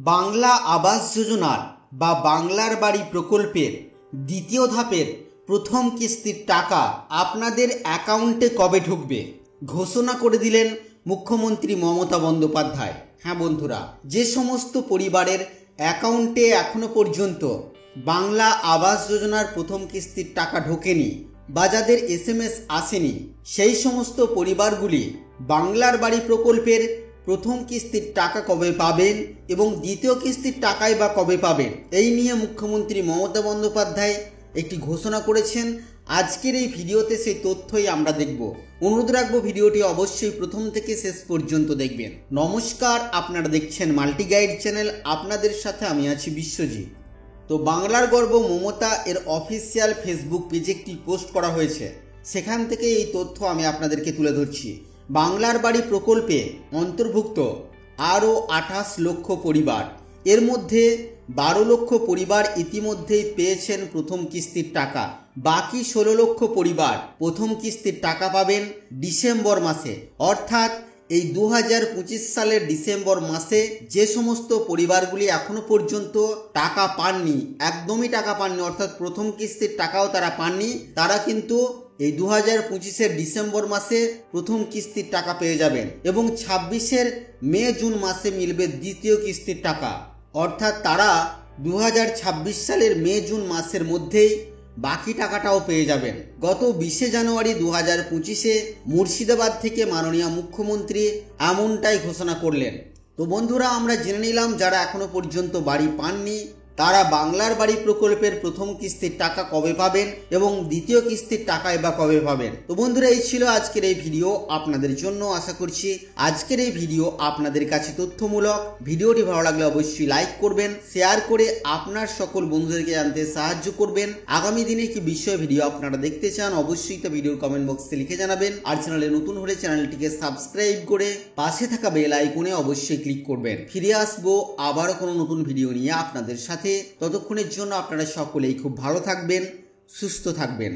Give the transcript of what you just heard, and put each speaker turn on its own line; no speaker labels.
বাংলা আবাস যোজনার বা বাংলার বাড়ি প্রকল্পের দ্বিতীয় ধাপের প্রথম কিস্তির টাকা আপনাদের অ্যাকাউন্টে কবে ঢুকবে ঘোষণা করে দিলেন মুখ্যমন্ত্রী মমতা বন্দ্যোপাধ্যায়। হ্যাঁ বন্ধুরা, যে সমস্ত পরিবারের অ্যাকাউন্টে এখনো পর্যন্ত বাংলা আবাস যোজনার প্রথম কিস্তির টাকা ঢোকেনি বা যাদের SMS আসেনি, সেই সমস্ত পরিবারগুলি বাংলার বাড়ি প্রকল্পের প্রথম কিস্তির টাকা কবে পাবেন এবং দ্বিতীয় কিস্তির টাকাই বা কবে পাবেন, এই নিয়ে মুখ্যমন্ত্রী মমতা বন্দ্যোপাধ্যায় একটি ঘোষণা করেছেন। আজকের এই ভিডিওতে সেই তথ্যই আমরা দেখব। অনুরোধ রাখবো ভিডিওটি অবশ্যই প্রথম থেকে শেষ পর্যন্ত দেখবেন। নমস্কার, আপনারা দেখছেন মাল্টি গাইড চ্যানেল, আপনাদের সাথে আমি আছি বিশ্বজিৎ। তো বাংলার গর্ব মমতা এর অফিসিয়াল ফেসবুক পেজে একটি পোস্ট করা হয়েছে, সেখান থেকে এই তথ্য আমি আপনাদেরকে তুলে ধরছি। বাংলার বাড়ি প্রকল্পে অন্তর্ভুক্ত আরও 28 লক্ষ পরিবার, এর মধ্যে 12 লক্ষ পরিবার ইতিমধ্যেই পেয়েছেন প্রথম কিস্তির টাকা। বাকি 16 লক্ষ পরিবার প্রথম কিস্তির টাকা পাবেন ডিসেম্বর মাসে। অর্থাৎ এই 2025 সালের ডিসেম্বর মাসে যে সমস্ত পরিবারগুলি এখনো পর্যন্ত টাকা পাননি, একদমই টাকা পাননি, অর্থাৎ প্রথম কিস্তির টাকাও তারা পাননি, তারা কিন্তু এই 2025-এর ডিসেম্বর মাসে প্রথম কিস্তির টাকা পেয়ে যাবেন এবং 26-এর মে জুন মাসে মিলবে দ্বিতীয় কিস্তির টাকা। অর্থাৎ তারা 2026 সালের মে জুন মাসের মধ্যেই বাকি টাকাটাও পেয়ে যাবেন। গত 20 জানুয়ারি 2025-এ মুর্শিদাবাদ থেকে মাননীয় মুখ্যমন্ত্রী এমনটাই ঘোষণা করলেন। তো বন্ধুরা, আমরা জেনে নিলাম যারা এখনো পর্যন্ত বাড়ি পাননি তারা বাংলার বাড়ি প্রকল্পের প্রথম কিস্তির টাকা কবে পাবেন এবং দ্বিতীয় কিস্তির টাকায় বা কবে পাবেন। তো বন্ধুরা, এই ছিল আজকের এই ভিডিও আপনাদের জন্য। আশা করছি আজকের এই ভিডিও আপনাদের কাছে তথ্যমূলক। ভিডিওটি ভালো লাগলে অবশ্যই লাইক করবেন, শেয়ার করে আপনার সকল বন্ধুদেরকে জানতে সাহায্য করবেন। আগামী দিনে কি বিষয় ভিডিও আপনারা দেখতে চান অবশ্যই তা ভিডিওর কমেন্ট বক্সে লিখে জানাবেন। আর চ্যানেলে নতুন হলে চ্যানেলটিকে সাবস্ক্রাইব করে পাশে থাকা বেল আইকনে অবশ্যই ক্লিক করবেন। ফিরে আসবো আবারও কোনো নতুন ভিডিও নিয়ে আপনাদের সাথে। ততক্ষণের জন্য আপনারা সকলেই খুব ভালো থাকবেন, সুস্থ থাকবেন।